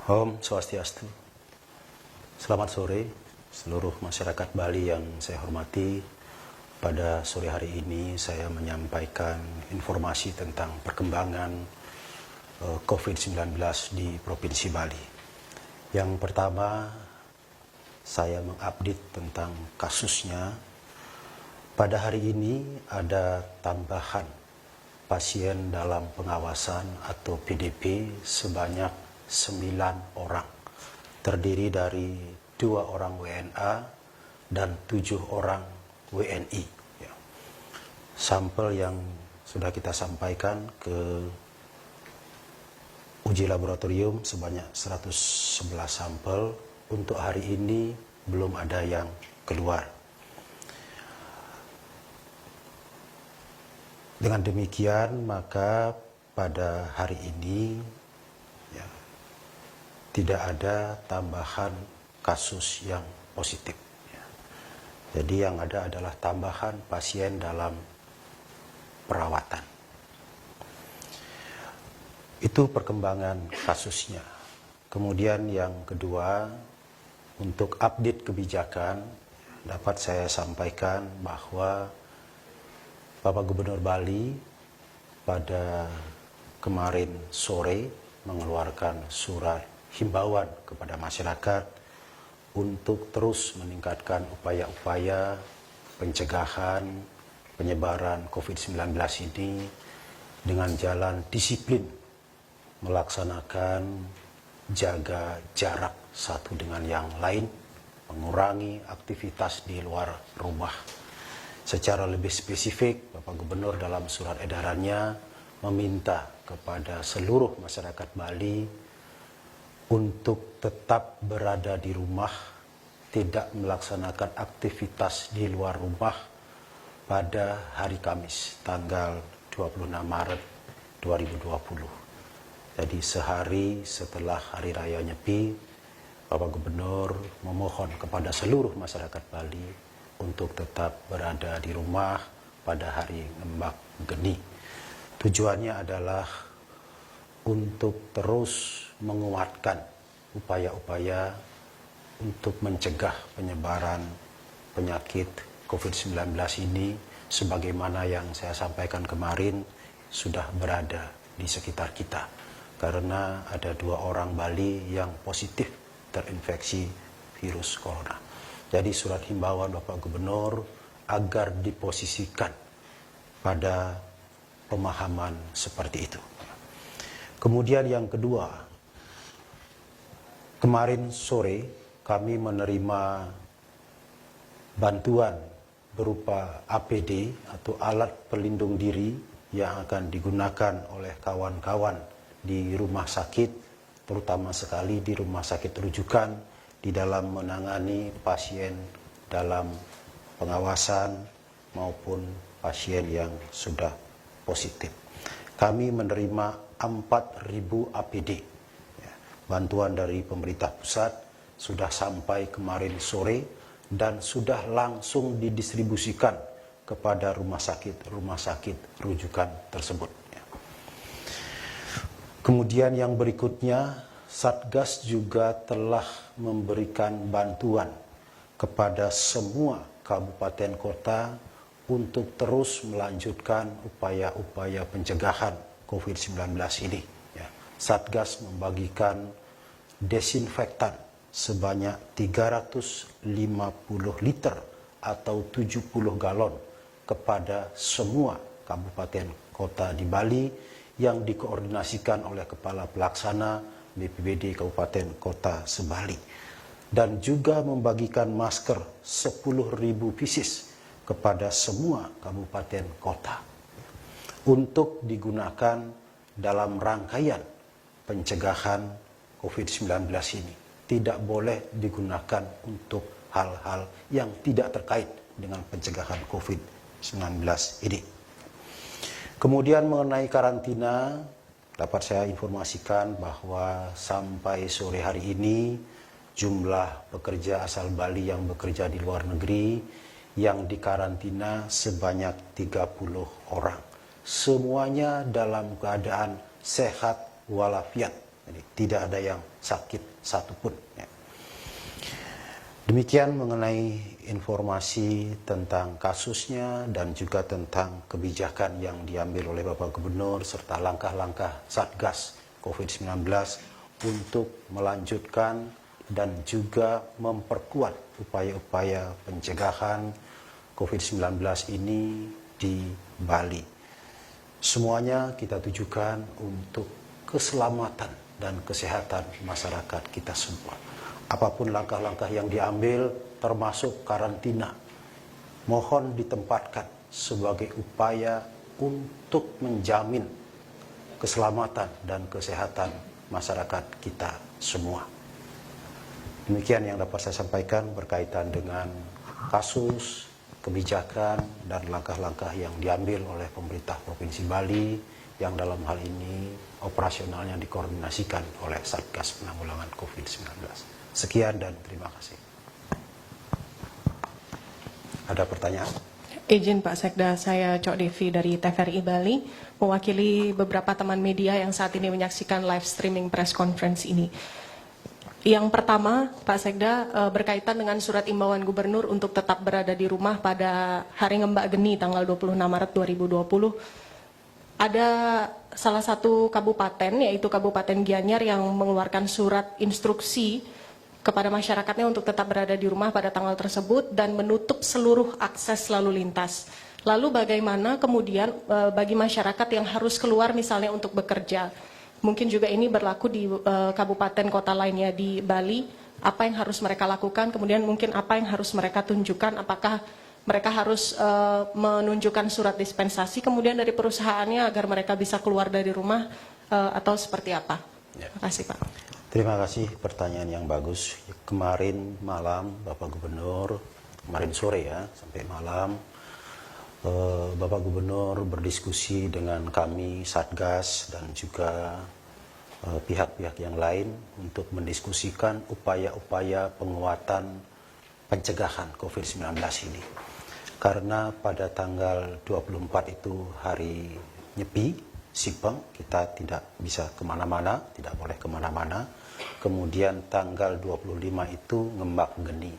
Om Swastiastu. Selamat sore seluruh masyarakat Bali yang saya hormati. Pada sore hari ini saya menyampaikan informasi tentang perkembangan COVID-19 di Provinsi Bali. Yang pertama, saya mengupdate tentang kasusnya. Pada hari ini ada tambahan pasien dalam pengawasan atau PDP sebanyak 9 orang. Terdiri dari 2 orang WNA dan 7 orang WNI. Sampel yang sudah kita sampaikan ke uji laboratorium sebanyak 111 sampel. Untuk hari ini belum ada yang keluar. Dengan demikian maka pada hari ini tidak ada tambahan kasus yang positif. Jadi yang ada adalah tambahan pasien dalam perawatan. Itu perkembangan kasusnya. Kemudian yang kedua, untuk update kebijakan dapat saya sampaikan bahwa Bapak Gubernur Bali pada kemarin sore mengeluarkan surat himbauan kepada masyarakat untuk terus meningkatkan upaya-upaya pencegahan penyebaran COVID-19 ini dengan jalan disiplin melaksanakan jaga jarak satu dengan yang lain, mengurangi aktivitas di luar rumah. Secara lebih spesifik, Bapak Gubernur dalam surat edarannya meminta kepada seluruh masyarakat Bali untuk tetap berada di rumah, tidak melaksanakan aktivitas di luar rumah pada hari Kamis, tanggal 26 Maret 2020. Jadi sehari setelah Hari Raya Nyepi, Bapak Gubernur memohon kepada seluruh masyarakat Bali untuk tetap berada di rumah pada hari Ngembak Geni. Tujuannya adalah untuk terus menguatkan upaya-upaya untuk mencegah penyebaran penyakit COVID-19 ini sebagaimana yang saya sampaikan kemarin sudah berada di sekitar kita. Karena ada 2 orang Bali yang positif terinfeksi virus corona. Jadi surat himbauan Bapak Gubernur agar diposisikan pada pemahaman seperti itu. Kemudian yang kedua, kemarin sore kami menerima bantuan berupa APD atau alat pelindung diri yang akan digunakan oleh kawan-kawan di rumah sakit, terutama sekali di rumah sakit rujukan di dalam menangani pasien dalam pengawasan maupun pasien yang sudah positif. Kami menerima 4.000 APD. Bantuan dari pemerintah pusat sudah sampai kemarin sore dan sudah langsung didistribusikan kepada rumah sakit rujukan tersebut. Kemudian yang berikutnya, Satgas juga telah memberikan bantuan kepada semua kabupaten kota untuk terus melanjutkan upaya-upaya pencegahan COVID-19 ini. Satgas membagikan desinfektan sebanyak 350 liter atau 70 galon kepada semua kabupaten kota di Bali yang dikoordinasikan oleh Kepala Pelaksana BPBD Kabupaten Kota Sebali. Dan juga membagikan masker 10.000 pieces kepada semua kabupaten kota untuk digunakan dalam rangkaian pencegahan COVID-19 ini. Tidak boleh digunakan untuk hal-hal yang tidak terkait dengan pencegahan COVID-19 ini. Kemudian mengenai karantina, dapat saya informasikan bahwa sampai sore hari ini jumlah pekerja asal Bali yang bekerja di luar negeri yang dikarantina sebanyak 30 orang. Semuanya dalam keadaan sehat walafiat. Jadi tidak ada yang sakit satupun. Ya. Demikian mengenai informasi tentang kasusnya dan juga tentang kebijakan yang diambil oleh Bapak Gubernur serta langkah-langkah Satgas COVID-19 untuk melanjutkan dan juga memperkuat upaya-upaya pencegahan COVID-19 ini di Bali. Semuanya kita tujukan untuk keselamatan dan kesehatan masyarakat kita semua. Apapun langkah-langkah yang diambil, termasuk karantina, mohon ditempatkan sebagai upaya untuk menjamin keselamatan dan kesehatan masyarakat kita semua. Demikian yang dapat saya sampaikan berkaitan dengan kasus, kebijakan, dan langkah-langkah yang diambil oleh pemerintah Provinsi Bali yang dalam hal ini operasionalnya dikoordinasikan oleh Satgas Penanggulangan COVID-19. Sekian dan terima kasih. Ada pertanyaan? Izin Pak Sekda, saya Cok Devi dari TVRI Bali, mewakili beberapa teman media yang saat ini menyaksikan live streaming press conference ini. Yang pertama, Pak Sekda, berkaitan dengan surat imbauan Gubernur untuk tetap berada di rumah pada Hari Ngembak Geni tanggal 26 Maret 2020. Ada salah satu kabupaten, yaitu Kabupaten Gianyar, yang mengeluarkan surat instruksi kepada masyarakatnya untuk tetap berada di rumah pada tanggal tersebut dan menutup seluruh akses lalu lintas. Lalu bagaimana kemudian bagi masyarakat yang harus keluar misalnya untuk bekerja? Mungkin juga ini berlaku di kabupaten kota lainnya di Bali. Apa yang harus mereka lakukan? Kemudian mungkin apa yang harus mereka tunjukkan? Apakah mereka harus menunjukkan surat dispensasi kemudian dari perusahaannya agar mereka bisa keluar dari rumah atau seperti apa? Terima kasih Pak. Terima kasih, pertanyaan yang bagus. Kemarin malam Bapak Gubernur, kemarin sore ya, sampai malam, Bapak Gubernur berdiskusi dengan kami, Satgas, dan juga pihak-pihak yang lain untuk mendiskusikan upaya-upaya penguatan pencegahan COVID-19 ini. Karena pada tanggal 24 itu hari Nyepi, Sipeng, kita tidak bisa kemana-mana, tidak boleh kemana-mana. Kemudian tanggal 25 itu Ngembak Geni.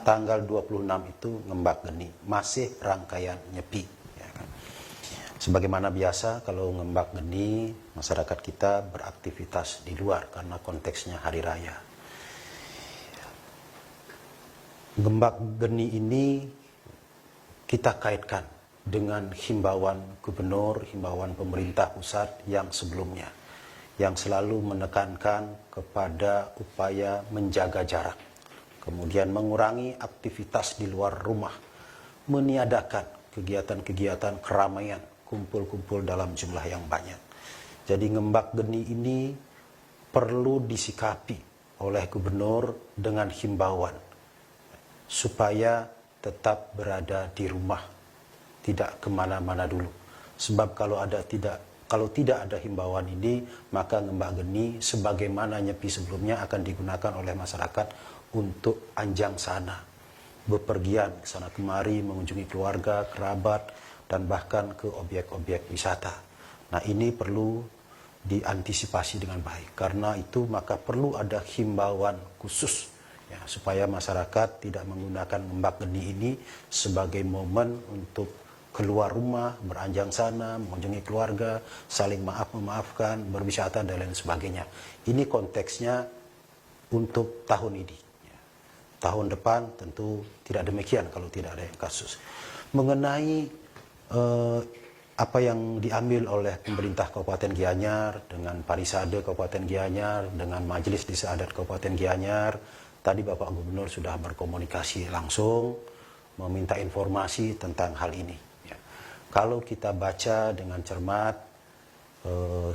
Tanggal 26 itu Ngembak Geni. Masih rangkaian Nyepi. Ya kan? Sebagaimana biasa kalau Ngembak Geni, masyarakat kita beraktivitas di luar karena konteksnya hari raya. Ngembak Geni ini kita kaitkan dengan himbauan gubernur, himbauan pemerintah pusat yang sebelumnya, yang selalu menekankan kepada upaya menjaga jarak, kemudian mengurangi aktivitas di luar rumah, meniadakan kegiatan-kegiatan keramaian, kumpul-kumpul dalam jumlah yang banyak. Jadi Ngembak Geni ini perlu disikapi oleh gubernur dengan himbauan supaya tetap berada di rumah, tidak kemana-mana dulu. Sebab kalau tidak ada himbauan ini, maka Ngembak Geni sebagaimana Nyepi sebelumnya akan digunakan oleh masyarakat untuk anjang sana, bepergian ke sana kemari, mengunjungi keluarga, kerabat, dan bahkan ke objek-objek wisata. Nah, ini perlu diantisipasi dengan baik. Karena itu maka perlu ada himbauan khusus ya, supaya masyarakat tidak menggunakan Ngembak Geni ini sebagai momen untuk keluar rumah, beranjang sana, mengunjungi keluarga, saling memaafkan, berwisata, dan lain sebagainya. Ini konteksnya untuk tahun ini. Tahun depan tentu tidak demikian kalau tidak ada kasus. Mengenai apa yang diambil oleh pemerintah Kabupaten Gianyar dengan Parisade Kabupaten Gianyar, dengan Majelis Desa Adat Kabupaten Gianyar, tadi Bapak Gubernur sudah berkomunikasi langsung, meminta informasi tentang hal ini. Kalau kita baca dengan cermat,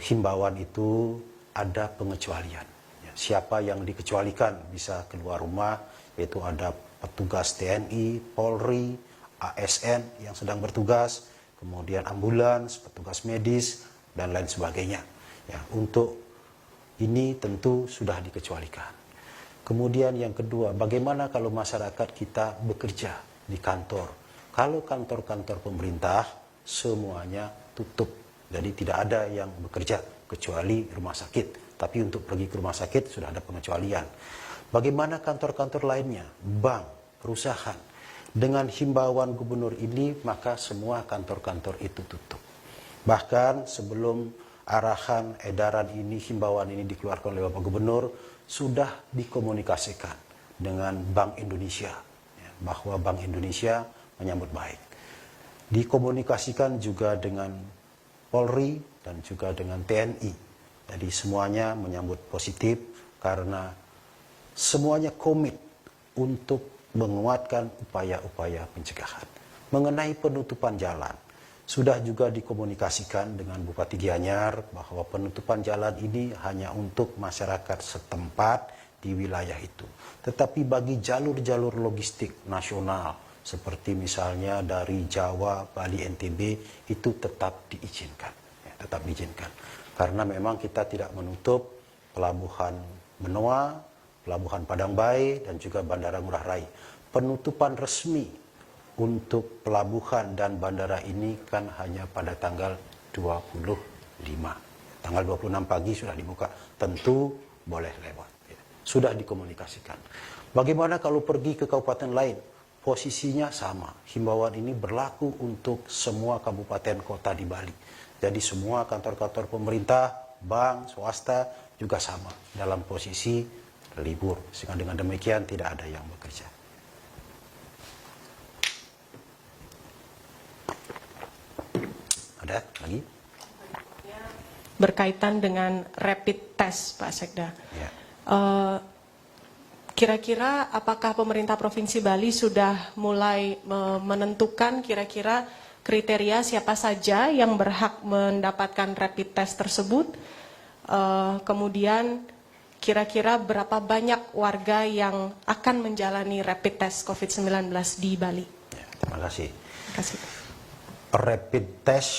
himbauan itu ada pengecualian. Siapa yang dikecualikan bisa keluar rumah, yaitu ada petugas TNI, Polri, ASN yang sedang bertugas, kemudian ambulans, petugas medis, dan lain sebagainya. Ya, untuk ini tentu sudah dikecualikan. Kemudian yang kedua, bagaimana kalau masyarakat kita bekerja di kantor? Kalau kantor-kantor pemerintah, semuanya tutup. Jadi tidak ada yang bekerja. kecuali rumah sakit. Tapi untuk pergi ke rumah sakit sudah ada pengecualian. Bagaimana kantor-kantor lainnya, bank, perusahaan. Dengan himbauan gubernur ini, maka semua kantor-kantor itu tutup. Bahkan sebelum arahan, edaran ini, himbauan ini dikeluarkan oleh Bapak Gubernur, sudah dikomunikasikan dengan Bank Indonesia, bahwa Bank Indonesia menyambut baik. Dikomunikasikan juga dengan Polri dan juga dengan TNI. Jadi semuanya menyambut positif karena semuanya komit untuk menguatkan upaya-upaya pencegahan. Mengenai penutupan jalan, sudah juga dikomunikasikan dengan Bupati Gianyar bahwa penutupan jalan ini hanya untuk masyarakat setempat di wilayah itu. Tetapi bagi jalur-jalur logistik nasional, seperti misalnya dari Jawa, Bali, NTB, itu tetap diizinkan. Tetap diizinkan. Karena memang kita tidak menutup pelabuhan Benoa, Pelabuhan Padang Bae, dan juga Bandara Ngurah Rai. Penutupan resmi untuk pelabuhan dan bandara ini kan hanya pada tanggal 25. Tanggal 26 pagi sudah dibuka. Tentu boleh lewat. Sudah dikomunikasikan. Bagaimana kalau pergi ke kabupaten lain? Posisinya sama. Himbauan ini berlaku untuk semua kabupaten kota di Bali. Jadi semua kantor-kantor pemerintah, bank, swasta juga sama dalam posisi libur, sehingga dengan demikian tidak ada yang bekerja. Ada lagi? Berkaitan dengan rapid test, Pak Sekda. Ya. Kira-kira apakah pemerintah Provinsi Bali sudah mulai menentukan kira-kira kriteria siapa saja yang berhak mendapatkan rapid test tersebut? Kemudian kira-kira berapa banyak warga yang akan menjalani rapid test COVID-19 di Bali? Ya, terima kasih. Terima kasih. Rapid test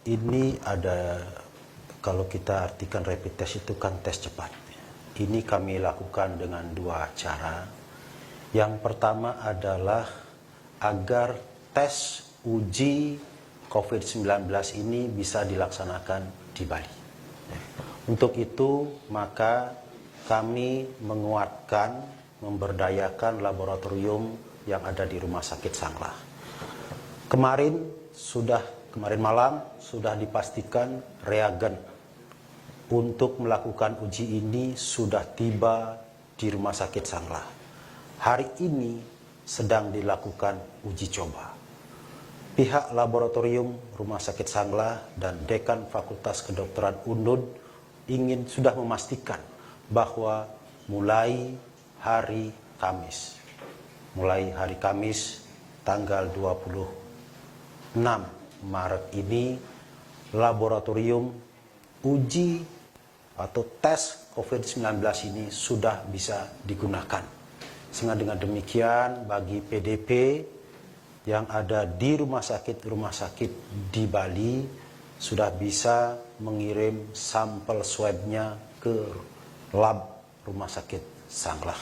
ini ada, kalau kita artikan rapid test itu kan tes cepat. Ini kami lakukan dengan dua cara. Yang pertama adalah agar tes uji COVID-19 ini bisa dilaksanakan di Bali. Untuk itu maka kami menguatkan, memberdayakan laboratorium yang ada di Rumah Sakit Sanglah. Kemarin malam sudah dipastikan reagen untuk melakukan uji ini sudah tiba di Rumah Sakit Sanglah. Hari ini sedang dilakukan uji coba. Pihak laboratorium Rumah Sakit Sanglah dan Dekan Fakultas Kedokteran UNUD sudah memastikan bahwa mulai hari Kamis tanggal 26 Maret ini laboratorium uji atau tes COVID-19 ini sudah bisa digunakan. Sehingga dengan demikian bagi PDP yang ada di rumah sakit di Bali sudah bisa mengirim sampel swabnya ke lab Rumah Sakit Sanglah.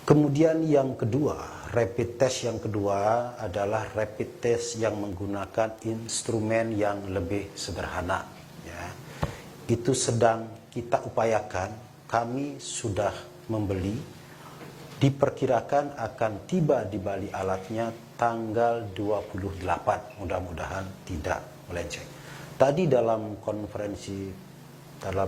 Kemudian yang kedua, rapid test yang kedua adalah rapid test yang menggunakan instrumen yang lebih sederhana. Itu sedang kita upayakan, kami sudah membeli, diperkirakan akan tiba di Bali alatnya tanggal 28, mudah-mudahan tidak melenceng. Tadi dalam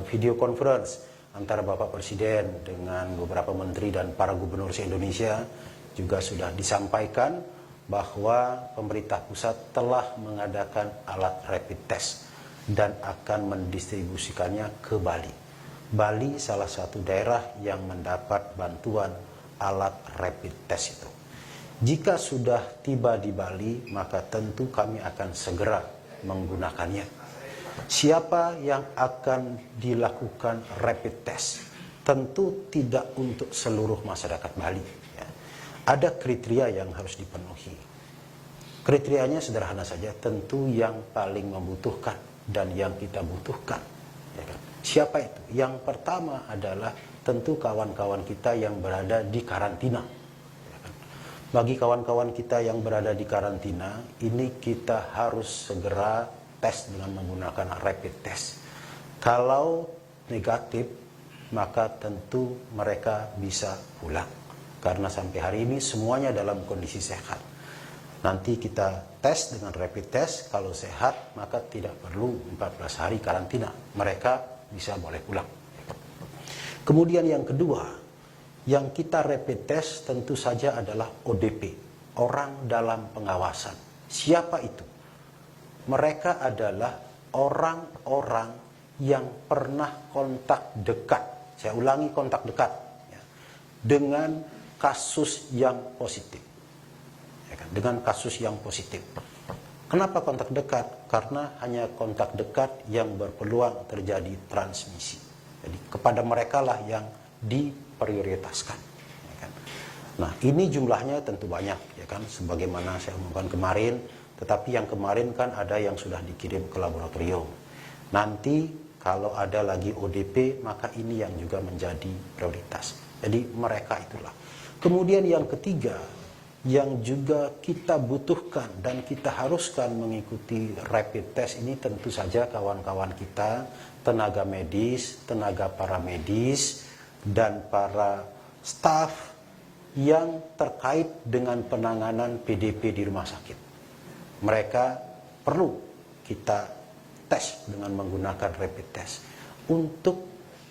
video conference antara Bapak Presiden dengan beberapa menteri dan para gubernur se-Indonesia juga sudah disampaikan bahwa pemerintah pusat telah mengadakan alat rapid test dan akan mendistribusikannya ke Bali. Bali salah satu daerah yang mendapat bantuan alat rapid test itu. Jika sudah tiba di Bali, maka tentu kami akan segera menggunakannya. Siapa yang akan dilakukan rapid test? Tentu tidak untuk seluruh masyarakat Bali. Ada kriteria yang harus dipenuhi. Kriterianya sederhana saja, tentu yang paling membutuhkan dan yang kita butuhkan. Siapa itu? Yang pertama adalah tentu kawan-kawan kita yang berada di karantina. Bagi kawan-kawan kita yang berada di karantina, ini kita harus segera tes dengan menggunakan rapid test. Kalau negatif, maka tentu mereka bisa pulang. Karena sampai hari ini semuanya dalam kondisi sehat. Nanti kita tes dengan rapid test, kalau sehat maka tidak perlu 14 hari karantina. Mereka bisa boleh pulang. Kemudian yang kedua, yang kita rapid test tentu saja adalah ODP, orang dalam pengawasan. Siapa itu? Mereka adalah orang-orang yang pernah kontak dekat, saya ulangi kontak dekat, ya, dengan kasus yang positif. Ya kan? Dengan kasus yang positif. Kenapa kontak dekat? Karena hanya kontak dekat yang berpeluang terjadi transmisi. Jadi kepada mereka lah yang diprioritaskan. Ya kan? Nah, ini jumlahnya tentu banyak, ya kan? Sebagaimana saya umumkan kemarin, tetapi yang kemarin kan ada yang sudah dikirim ke laboratorium. Nanti kalau ada lagi ODP, maka ini yang juga menjadi prioritas. Jadi mereka itulah. Kemudian yang ketiga, yang juga kita butuhkan dan kita haruskan mengikuti rapid test ini tentu saja kawan-kawan kita, tenaga medis, tenaga paramedis, dan para staf yang terkait dengan penanganan PDP di rumah sakit. Mereka perlu kita tes dengan menggunakan rapid test untuk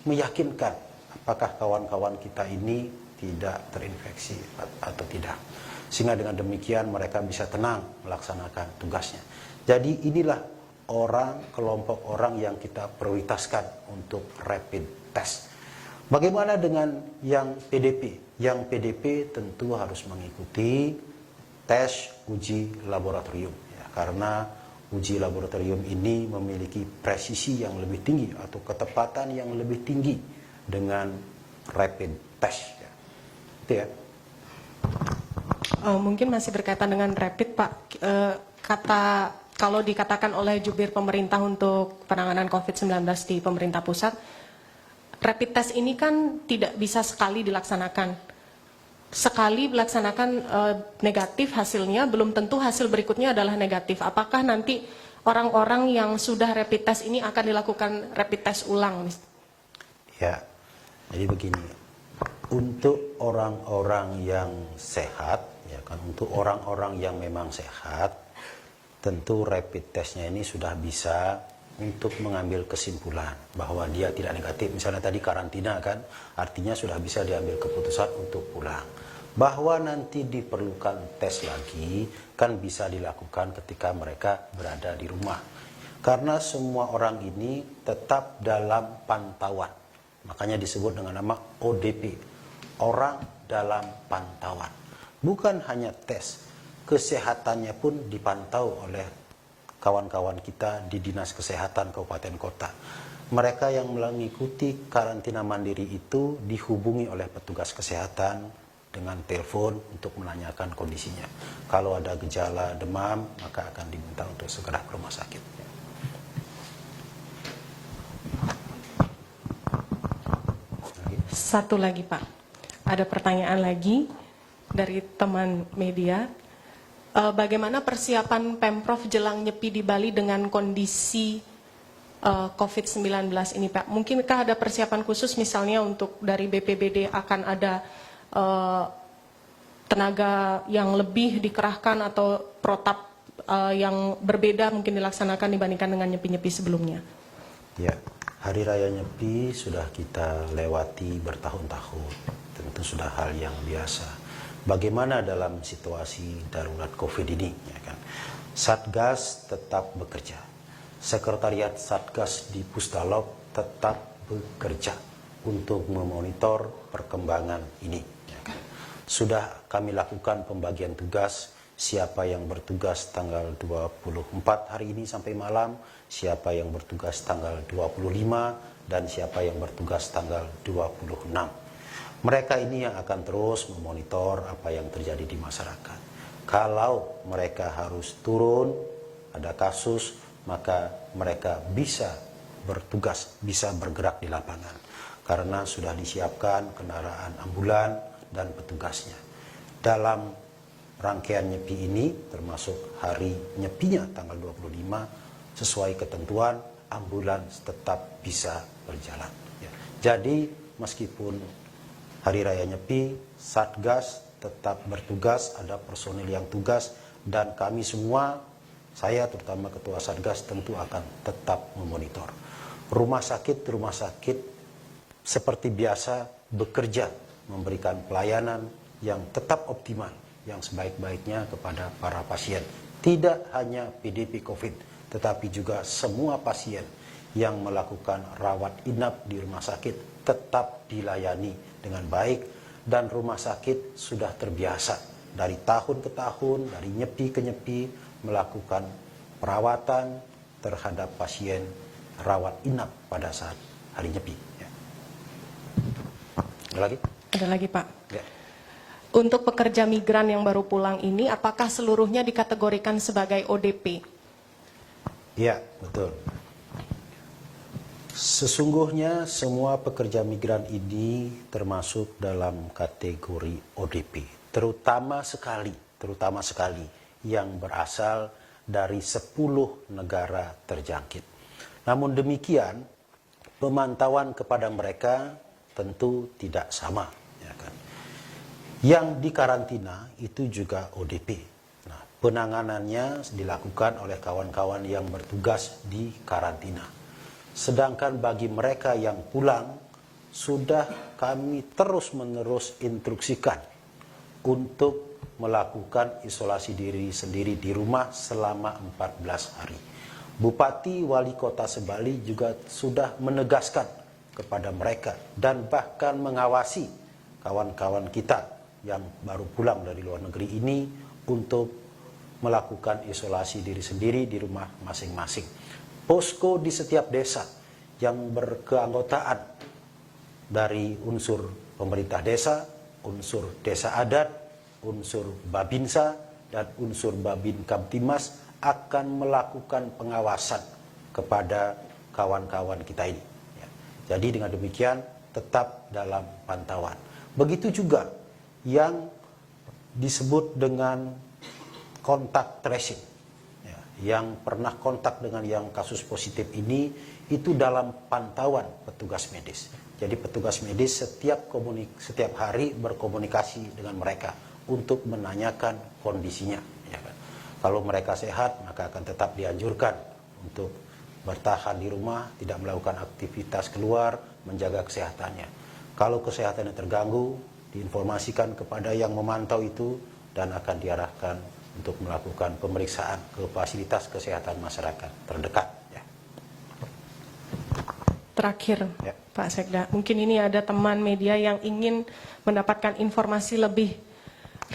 meyakinkan apakah kawan-kawan kita ini tidak terinfeksi atau tidak. Sehingga dengan demikian mereka bisa tenang melaksanakan tugasnya. Jadi inilah kelompok orang yang kita prioritaskan untuk rapid test. Bagaimana dengan yang PDP? Yang PDP tentu harus mengikuti tes uji laboratorium, ya, karena uji laboratorium ini memiliki presisi yang lebih tinggi atau ketepatan yang lebih tinggi dengan rapid test. Ya. Itu ya. Mungkin masih berkaitan dengan rapid, Pak. Kalau dikatakan oleh jubir pemerintah untuk penanganan COVID-19 di pemerintah pusat, rapid test ini kan tidak bisa sekali dilaksanakan. Sekali melaksanakan negatif hasilnya, belum tentu hasil berikutnya adalah negatif. Apakah nanti orang-orang yang sudah rapid test ini akan dilakukan rapid test ulang? Ya, jadi begini, untuk orang-orang yang sehat, ya kan, untuk orang-orang yang memang sehat, tentu rapid testnya ini sudah bisa untuk mengambil kesimpulan bahwa dia tidak negatif. Misalnya tadi karantina kan, artinya sudah bisa diambil keputusan untuk pulang. Bahwa nanti diperlukan tes lagi kan bisa dilakukan ketika mereka berada di rumah. Karena semua orang ini tetap dalam pantauan. Makanya disebut dengan nama ODP, orang dalam pantauan. Bukan hanya tes, kesehatannya pun dipantau oleh kawan-kawan kita di Dinas Kesehatan Kabupaten Kota. Mereka yang mengikuti karantina mandiri itu dihubungi oleh petugas kesehatan dengan telepon untuk menanyakan kondisinya. Kalau ada gejala demam, maka akan diminta untuk segera ke rumah sakit. Satu lagi, Pak. Ada pertanyaan lagi dari teman media. Bagaimana persiapan Pemprov jelang nyepi di Bali dengan kondisi COVID-19 ini, Pak? Mungkinkah ada persiapan khusus misalnya untuk dari BPBD akan ada tenaga yang lebih dikerahkan atau protap yang berbeda mungkin dilaksanakan dibandingkan dengan nyepi-nyepi sebelumnya? Ya, Hari Raya Nyepi sudah kita lewati bertahun-tahun. Tentu sudah hal yang biasa. Bagaimana dalam situasi darurat COVID ini, ya kan? Satgas tetap bekerja. Sekretariat Satgas di Pusdalop tetap bekerja untuk memonitor perkembangan ini, ya kan? Sudah kami lakukan pembagian tugas, siapa yang bertugas tanggal 24 hari ini sampai malam, siapa yang bertugas tanggal 25, dan siapa yang bertugas tanggal 26. Mereka ini yang akan terus memonitor apa yang terjadi di masyarakat. Kalau mereka harus turun, ada kasus, maka mereka bisa bertugas, bisa bergerak di lapangan. Karena sudah disiapkan kendaraan ambulan dan petugasnya. Dalam rangkaian nyepi ini, termasuk hari nyepinya tanggal 25, sesuai ketentuan, ambulans tetap bisa berjalan. Ya. Jadi meskipun Hari Raya Nyepi, Satgas tetap bertugas, ada personil yang tugas, dan kami semua, saya terutama Ketua Satgas tentu akan tetap memonitor. Rumah sakit seperti biasa bekerja memberikan pelayanan yang tetap optimal, yang sebaik-baiknya kepada para pasien. Tidak hanya PDP COVID, tetapi juga semua pasien yang melakukan rawat inap di rumah sakit tetap dilayani dengan baik, dan rumah sakit sudah terbiasa dari tahun ke tahun, dari nyepi ke nyepi melakukan perawatan terhadap pasien rawat inap pada saat hari nyepi. Ya. Ada lagi? Ada lagi, Pak. Ya. Untuk pekerja migran yang baru pulang ini, apakah seluruhnya dikategorikan sebagai ODP? Iya, betul. Sesungguhnya semua pekerja migran ini termasuk dalam kategori ODP, terutama sekali yang berasal dari 10 negara terjangkit. Namun demikian, pemantauan kepada mereka tentu tidak sama. Ya kan? Yang dikarantina itu juga ODP. Nah, penanganannya dilakukan oleh kawan-kawan yang bertugas di karantina. Sedangkan bagi mereka yang pulang, sudah kami terus-menerus instruksikan untuk melakukan isolasi diri sendiri di rumah selama 14 hari. Bupati Wali Kota Sebali juga sudah menegaskan kepada mereka dan bahkan mengawasi kawan-kawan kita yang baru pulang dari luar negeri ini untuk melakukan isolasi diri sendiri di rumah masing-masing. Posko di setiap desa yang berkeanggotaan dari unsur pemerintah desa, unsur desa adat, unsur Babinsa, dan unsur Babin Kamtimas akan melakukan pengawasan kepada kawan-kawan kita ini. Ya. Jadi dengan demikian tetap dalam pantauan. Begitu juga yang disebut dengan kontak tracing. Yang pernah kontak dengan yang kasus positif ini itu dalam pantauan petugas medis. Jadi petugas medis setiap hari berkomunikasi dengan mereka untuk menanyakan kondisinya. Ya kan? Kalau mereka sehat, maka akan tetap dianjurkan untuk bertahan di rumah, tidak melakukan aktivitas keluar, menjaga kesehatannya. Kalau kesehatannya terganggu, diinformasikan kepada yang memantau itu dan akan diarahkan untuk melakukan pemeriksaan ke fasilitas kesehatan masyarakat terdekat. Ya. Terakhir, Ya. Pak Sekda, mungkin ini ada teman media yang ingin mendapatkan informasi lebih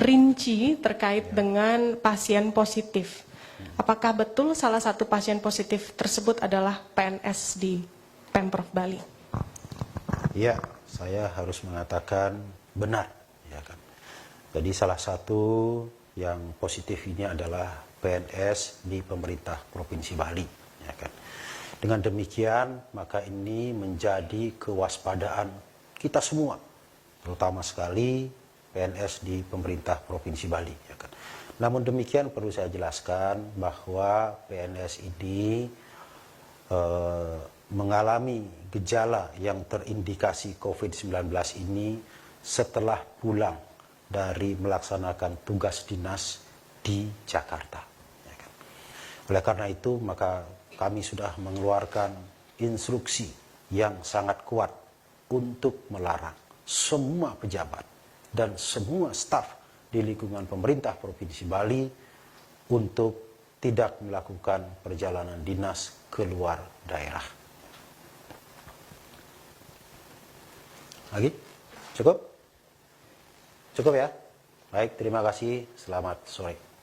rinci terkait dengan pasien positif. Apakah betul salah satu pasien positif tersebut adalah PNS di Pemprov Bali? Ya, saya harus mengatakan benar. Ya kan? Jadi salah satu yang positif ini adalah PNS di pemerintah Provinsi Bali. Ya kan? Dengan demikian, maka ini menjadi kewaspadaan kita semua, terutama sekali PNS di pemerintah Provinsi Bali. Ya kan? Namun demikian perlu saya jelaskan bahwa PNS ini mengalami gejala yang terindikasi COVID-19 ini setelah pulang dari melaksanakan tugas dinas di Jakarta. Ya kan? Oleh karena itu, maka kami sudah mengeluarkan instruksi yang sangat kuat untuk melarang semua pejabat dan semua staf di lingkungan pemerintah Provinsi Bali untuk tidak melakukan perjalanan dinas keluar daerah. Lagi? Cukup? Cukup ya? Baik, terima kasih. Selamat sore.